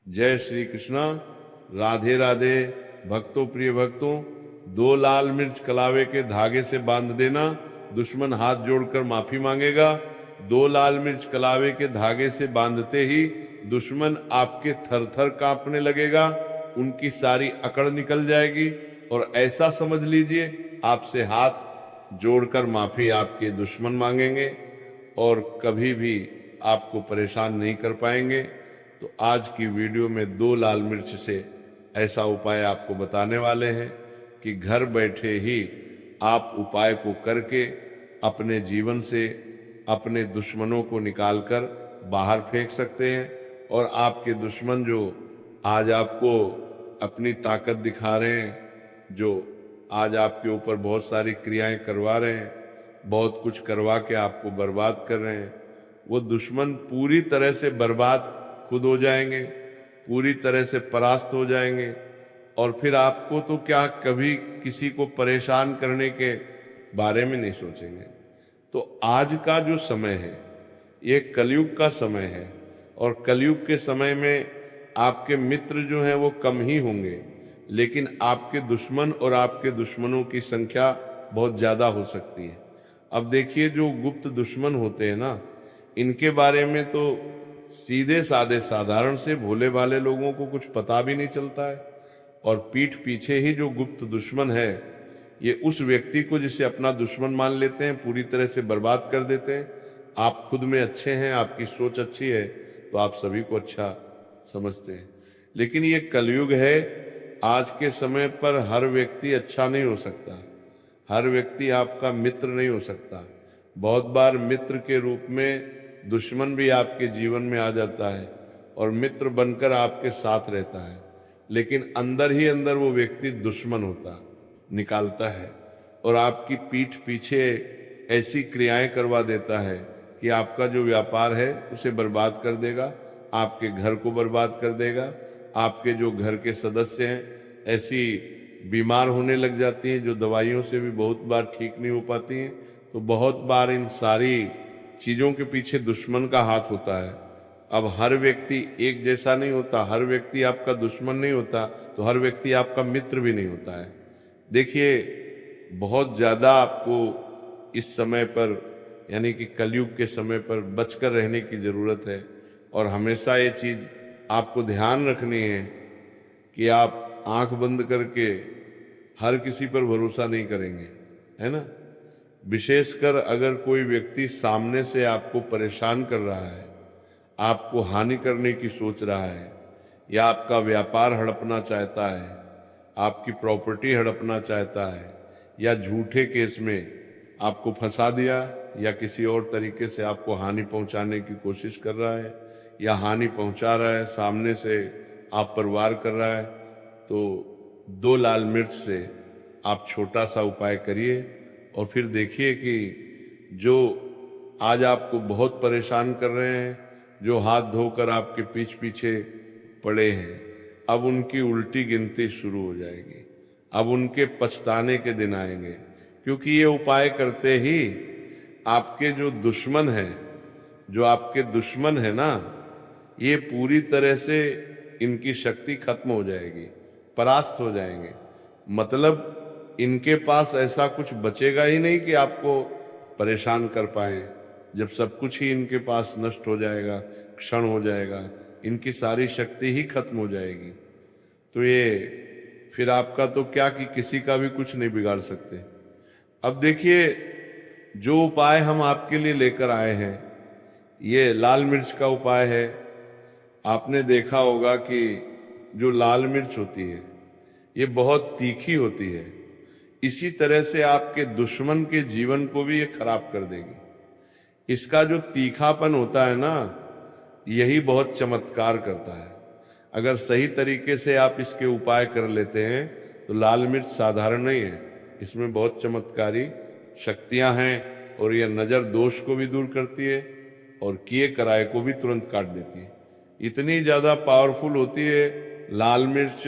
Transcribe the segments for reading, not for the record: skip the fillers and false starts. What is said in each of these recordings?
जय श्री कृष्णा। राधे राधे। भक्तों, प्रिय भक्तों, 2 लाल मिर्च कलावे के धागे से बांध देना, दुश्मन हाथ जोड़कर माफी मांगेगा। 2 लाल मिर्च कलावे के धागे से बांधते ही दुश्मन आपके थर थर कांपने लगेगा, उनकी सारी अकड़ निकल जाएगी और ऐसा समझ लीजिए आपसे हाथ जोड़कर माफी आपके दुश्मन मांगेंगे और कभी भी आपको परेशान नहीं कर पाएंगे। तो आज की वीडियो में 2 लाल मिर्च से ऐसा उपाय आपको बताने वाले हैं कि घर बैठे ही आप उपाय को करके अपने जीवन से अपने दुश्मनों को निकालकर बाहर फेंक सकते हैं। और आपके दुश्मन जो आज आपको अपनी ताकत दिखा रहे हैं, जो आज आपके ऊपर बहुत सारी क्रियाएं करवा रहे हैं, बहुत कुछ करवा के आपको बर्बाद कर रहे हैं, वो दुश्मन पूरी तरह से बर्बाद खुद हो जाएंगे, पूरी तरह से परास्त हो जाएंगे। और फिर आपको तो क्या, कभी किसी को परेशान करने के बारे में नहीं सोचेंगे। तो आज का जो समय है ये कलयुग का समय है और कलयुग के समय में आपके मित्र जो हैं वो कम ही होंगे, लेकिन आपके दुश्मन और आपके दुश्मनों की संख्या बहुत ज़्यादा हो सकती है। अब देखिए, जो गुप्त दुश्मन होते हैं ना, इनके बारे में तो सीधे साधे साधारण से भोले भाले लोगों को कुछ पता भी नहीं चलता है। और पीठ पीछे ही जो गुप्त दुश्मन है, ये उस व्यक्ति को जिसे अपना दुश्मन मान लेते हैं पूरी तरह से बर्बाद कर देते हैं। आप खुद में अच्छे हैं, आपकी सोच अच्छी है तो आप सभी को अच्छा समझते हैं, लेकिन ये कलयुग है। आज के समय पर हर व्यक्ति अच्छा नहीं हो सकता, हर व्यक्ति आपका मित्र नहीं हो सकता। बहुत बार मित्र के रूप में दुश्मन भी आपके जीवन में आ जाता है और मित्र बनकर आपके साथ रहता है, लेकिन अंदर ही अंदर वो व्यक्ति दुश्मन होता निकालता है और आपकी पीठ पीछे ऐसी क्रियाएं करवा देता है कि आपका जो व्यापार है उसे बर्बाद कर देगा, आपके घर को बर्बाद कर देगा। आपके जो घर के सदस्य हैं ऐसी बीमार होने लग जाती हैं जो दवाइयों से भी बहुत बार ठीक नहीं हो पाती हैं। तो बहुत बार इन सारी चीज़ों के पीछे दुश्मन का हाथ होता है। अब हर व्यक्ति एक जैसा नहीं होता, हर व्यक्ति आपका दुश्मन नहीं होता, तो हर व्यक्ति आपका मित्र भी नहीं होता है। देखिए, बहुत ज़्यादा आपको इस समय पर, यानी कि कलयुग के समय पर बचकर रहने की ज़रूरत है। और हमेशा ये चीज़ आपको ध्यान रखनी है कि आप आंख बंद करके हर किसी पर भरोसा नहीं करेंगे, है ना। विशेषकर अगर कोई व्यक्ति सामने से आपको परेशान कर रहा है, आपको हानि करने की सोच रहा है, या आपका व्यापार हड़पना चाहता है, आपकी प्रॉपर्टी हड़पना चाहता है, या झूठे केस में आपको फंसा दिया, या किसी और तरीके से आपको हानि पहुंचाने की कोशिश कर रहा है, या हानि पहुंचा रहा है, सामने से आप पर वार कर रहा है, तो 2 लाल मिर्च से आप छोटा सा उपाय करिए और फिर देखिए कि जो आज आपको बहुत परेशान कर रहे हैं, जो हाथ धोकर आपके पीछ पीछे पड़े हैं, अब उनकी उल्टी गिनती शुरू हो जाएगी। अब उनके पछताने के दिन आएंगे, क्योंकि ये उपाय करते ही आपके जो दुश्मन हैं, जो आपके दुश्मन है ना, ये पूरी तरह से इनकी शक्ति खत्म हो जाएगी, परास्त हो जाएंगे। मतलब इनके पास ऐसा कुछ बचेगा ही नहीं कि आपको परेशान कर पाए। जब सब कुछ ही इनके पास नष्ट हो जाएगा, क्षण हो जाएगा, इनकी सारी शक्ति ही खत्म हो जाएगी, तो ये फिर आपका तो क्या कि किसी का भी कुछ नहीं बिगाड़ सकते। अब देखिए, जो उपाय हम आपके लिए लेकर आए हैं, ये लाल मिर्च का उपाय है। आपने देखा होगा कि जो लाल मिर्च होती है ये बहुत तीखी होती है, इसी तरह से आपके दुश्मन के जीवन को भी ये खराब कर देगी। इसका जो तीखापन होता है ना, यही बहुत चमत्कार करता है। अगर सही तरीके से आप इसके उपाय कर लेते हैं तो लाल मिर्च साधारण नहीं है, इसमें बहुत चमत्कारी शक्तियां हैं और यह नज़र दोष को भी दूर करती है और किए कराए को भी तुरंत काट देती है। इतनी ज़्यादा पावरफुल होती है लाल मिर्च।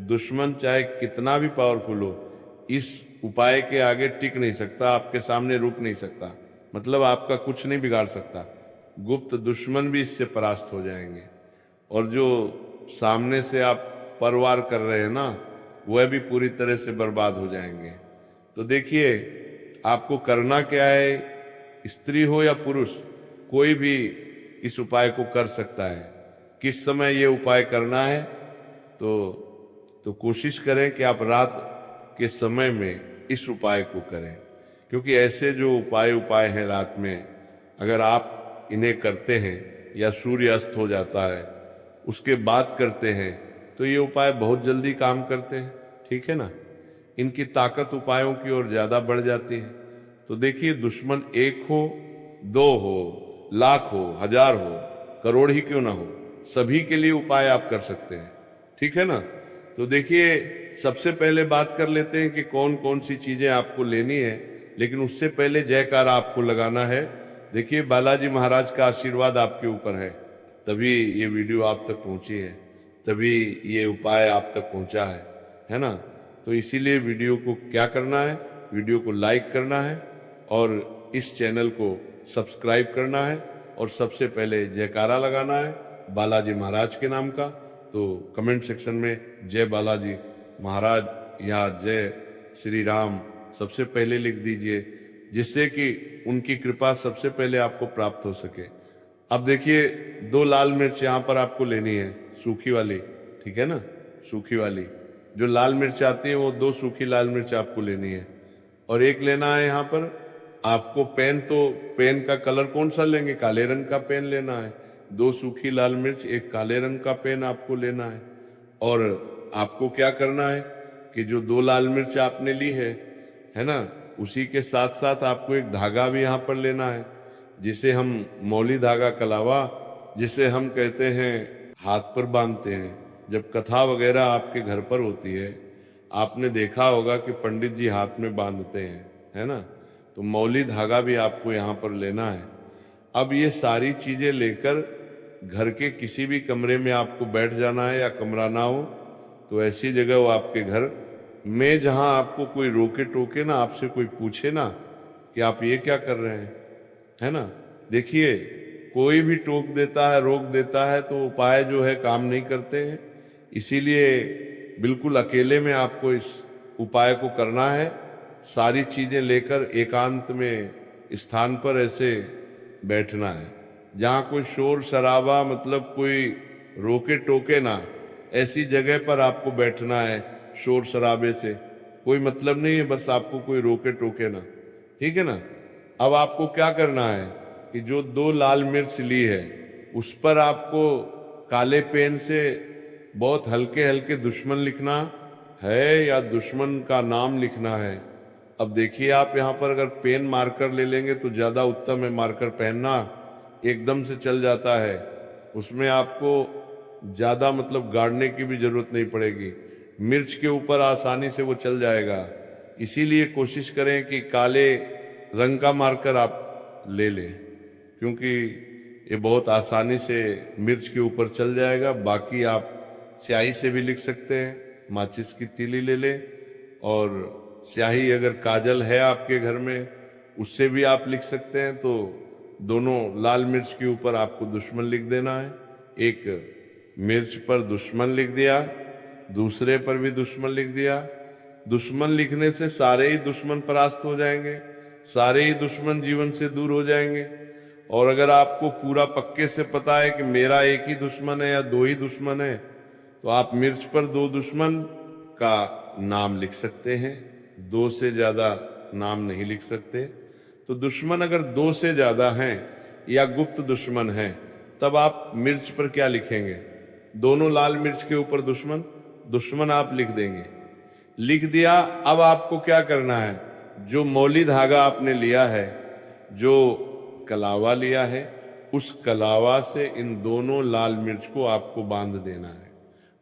दुश्मन चाहे कितना भी पावरफुल हो, इस उपाय के आगे टिक नहीं सकता, आपके सामने रुक नहीं सकता, मतलब आपका कुछ नहीं बिगाड़ सकता। गुप्त दुश्मन भी इससे परास्त हो जाएंगे। और जो सामने से आप परवार कर रहे हैं ना, वह भी पूरी तरह से बर्बाद हो जाएंगे। तो देखिए, आपको करना क्या है, स्त्री हो या पुरुष, कोई भी इस उपाय को कर सकता है। किस समय ये उपाय करना है, तो कोशिश करें कि आप रात के समय में इस उपाय को करें, क्योंकि ऐसे जो उपाय हैं रात में, अगर आप इन्हें करते हैं या सूर्य अस्त हो जाता है उसके बाद करते हैं, तो ये उपाय बहुत जल्दी काम करते हैं। ठीक है ना, इनकी ताकत उपायों की ओर ज्यादा बढ़ जाती है। तो देखिए, दुश्मन एक हो, दो हो, लाख हो, हजार हो, करोड़ ही क्यों ना हो, सभी के लिए उपाय आप कर सकते हैं। ठीक है ना। तो देखिए, सबसे पहले बात कर लेते हैं कि कौन कौन सी चीजें आपको लेनी है, लेकिन उससे पहले जयकारा आपको लगाना है। देखिए, बालाजी महाराज का आशीर्वाद आपके ऊपर है, तभी ये वीडियो आप तक पहुंची है, तभी ये उपाय आप तक पहुंचा है ना। तो इसीलिए वीडियो को क्या करना है, वीडियो को लाइक करना है और इस चैनल को सब्सक्राइब करना है, और सबसे पहले जयकारा लगाना है बालाजी महाराज के नाम का। तो कमेंट सेक्शन में जय बालाजी महाराज या जय श्री राम सबसे पहले लिख दीजिए, जिससे कि उनकी कृपा सबसे पहले आपको प्राप्त हो सके। अब देखिए, 2 लाल मिर्च यहाँ पर आपको लेनी है, सूखी वाली। ठीक है ना, सूखी वाली जो लाल मिर्च आती है, वो 2 सूखी लाल मिर्च आपको लेनी है। और एक लेना है यहाँ पर आपको पेन। तो पेन का कलर कौन सा लेंगे, काले रंग का पेन लेना है। 2 सूखी लाल मिर्च, एक काले रंग का पेन आपको लेना है। और आपको क्या करना है कि जो 2 लाल मिर्च आपने ली है ना, उसी के साथ साथ आपको एक धागा भी यहाँ पर लेना है, जिसे हम मौली धागा कलावा, जिसे हम कहते हैं हाथ पर बांधते हैं। जब कथा वगैरह आपके घर पर होती है, आपने देखा होगा कि पंडित जी हाथ में बांधते हैं, है ना। तो मौली धागा भी आपको यहाँ पर लेना है। अब ये सारी चीजें लेकर घर के किसी भी कमरे में आपको बैठ जाना है, या कमरा ना हो तो ऐसी जगह हो आपके घर में जहां आपको कोई रोके टोके ना, आपसे कोई पूछे ना कि आप ये क्या कर रहे हैं, है ना। देखिए, कोई भी टोक देता है, रोक देता है, तो उपाय जो है काम नहीं करते हैं। इसीलिए बिल्कुल अकेले में आपको इस उपाय को करना है। सारी चीजें लेकर एकांत में स्थान पर ऐसे बैठना है, जहां कोई शोर शराबा, मतलब कोई रोके टोके ना, ऐसी जगह पर आपको बैठना है। शोर शराबे से कोई मतलब नहीं है, बस आपको कोई रोके टोके ना। ठीक है ना। अब आपको क्या करना है कि जो 2 लाल मिर्च ली है, उस पर आपको काले पेन से बहुत हल्के हल्के दुश्मन लिखना है, या दुश्मन का नाम लिखना है। अब देखिए, आप यहाँ पर अगर पेन मार्कर ले लेंगे तो ज्यादा उत्तम है। मार्कर पहनना एकदम से चल जाता है, उसमें आपको ज्यादा मतलब गाड़ने की भी जरूरत नहीं पड़ेगी, मिर्च के ऊपर आसानी से वो चल जाएगा। इसीलिए कोशिश करें कि काले रंग का मार्कर आप ले लें, क्योंकि ये बहुत आसानी से मिर्च के ऊपर चल जाएगा। बाकी आप स्याही से भी लिख सकते हैं, माचिस की तीली ले लें, और स्याही अगर काजल है आपके घर में, उससे भी आप लिख सकते हैं। तो दोनों लाल मिर्च के ऊपर आपको दुश्मन लिख देना है। एक मिर्च पर दुश्मन लिख दिया, दूसरे पर भी दुश्मन लिख दिया। दुश्मन लिखने से सारे ही दुश्मन परास्त हो जाएंगे, सारे ही दुश्मन जीवन से दूर हो जाएंगे। और अगर आपको पूरा पक्के से पता है कि मेरा एक ही दुश्मन है या 2 ही दुश्मन है, तो आप मिर्च पर 2 दुश्मन का नाम लिख सकते हैं, 2 से ज्यादा नाम नहीं लिख सकते। तो दुश्मन अगर 2 से ज्यादा हैं या गुप्त दुश्मन हैं, तब आप मिर्च पर क्या लिखेंगे, दोनों लाल मिर्च के ऊपर दुश्मन, दुश्मन आप लिख देंगे। लिख दिया। अब आपको क्या करना है, जो मौली धागा आपने लिया है, जो कलावा लिया है, उस कलावा से इन दोनों लाल मिर्च को आपको बांध देना है।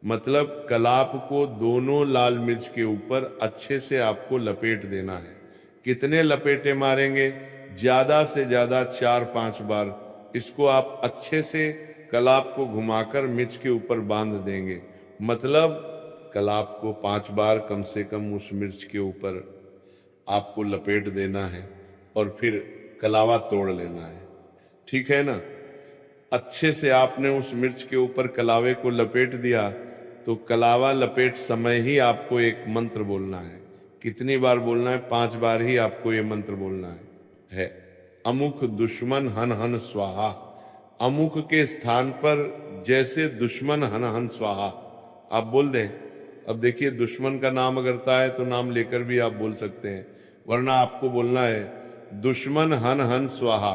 मतलब कलाप को दोनों लाल मिर्च के ऊपर अच्छे से आपको लपेट देना है। कितने लपेटे मारेंगे, ज्यादा से ज्यादा 4-5 बार इसको आप अच्छे से कलाप को घुमाकर मिर्च के ऊपर बांध देंगे। मतलब कलाप को 5 बार कम से कम उस मिर्च के ऊपर आपको लपेट देना है, और फिर कलावा तोड़ लेना है। ठीक है ना। अच्छे से आपने उस मिर्च के ऊपर कलावे को लपेट दिया, तो कलावा लपेट समय ही आपको एक मंत्र बोलना है। कितनी बार बोलना है? 5 बार ही आपको ये मंत्र बोलना है। अमुक दुश्मन हन हन स्वाहा। अमुक के स्थान पर जैसे दुश्मन हन हन स्वाहा आप बोल दें। अब देखिए, दुश्मन का नाम अगरता है तो नाम लेकर भी आप बोल सकते हैं, वरना आपको बोलना है दुश्मन हन हन स्वाहा।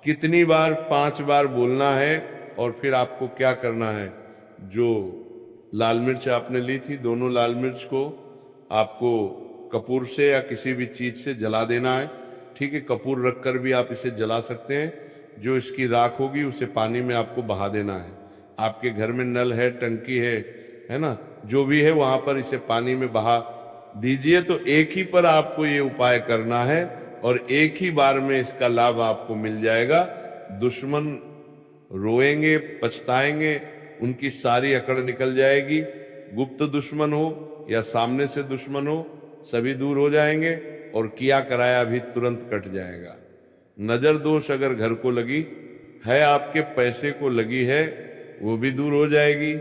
कितनी बार? 5 बार बोलना है। और फिर आपको क्या करना है? जो लाल मिर्च आपने ली थी, दोनों लाल मिर्च को आपको कपूर से या किसी भी चीज से जला देना है। ठीक है, कपूर रखकर भी आप इसे जला सकते हैं। जो इसकी राख होगी उसे पानी में आपको बहा देना है। आपके घर में नल है, टंकी है ना, जो भी है वहां पर इसे पानी में बहा दीजिए। तो एक ही पर आपको ये उपाय करना है और एक ही बार में इसका लाभ आपको मिल जाएगा। दुश्मन रोएंगे, पछताएंगे, उनकी सारी अकड़ निकल जाएगी। गुप्त दुश्मन हो या सामने से दुश्मन हो, सभी दूर हो जाएंगे और किया कराया भी तुरंत कट जाएगा। नजर दोष अगर घर को लगी है, आपके पैसे को लगी है, वो भी दूर हो जाएगी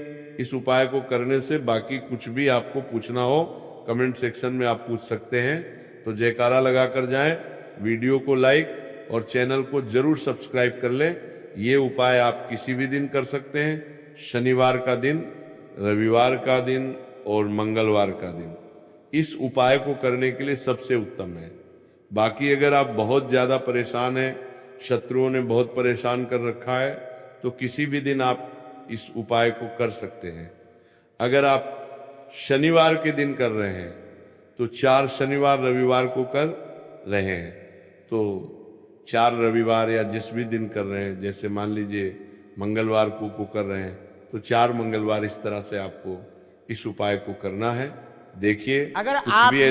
इस उपाय को करने से। बाकी कुछ भी आपको पूछना हो कमेंट सेक्शन में आप पूछ सकते हैं। तो जयकारा लगाकर जाएं, वीडियो को लाइक और चैनल को जरूर सब्सक्राइब कर लें। ये उपाय आप किसी भी दिन कर सकते हैं, शनिवार का दिन, रविवार का दिन और मंगलवार का दिन इस उपाय को करने के लिए सबसे उत्तम है। बाकी अगर आप बहुत ज्यादा परेशान हैं, शत्रुओं ने बहुत परेशान कर रखा है, तो किसी भी दिन आप इस उपाय को कर सकते हैं। अगर आप शनिवार के दिन कर रहे हैं तो 4 शनिवार रविवार को कर रहे हैं, तो 4 रविवार या जिस भी दिन कर रहे हैं, जैसे मान लीजिए मंगलवार को कर रहे हैं, तो 4 मंगलवार इस तरह से आपको इस उपाय को करना है। देखिए, अगर कुछ आप भी ऐसा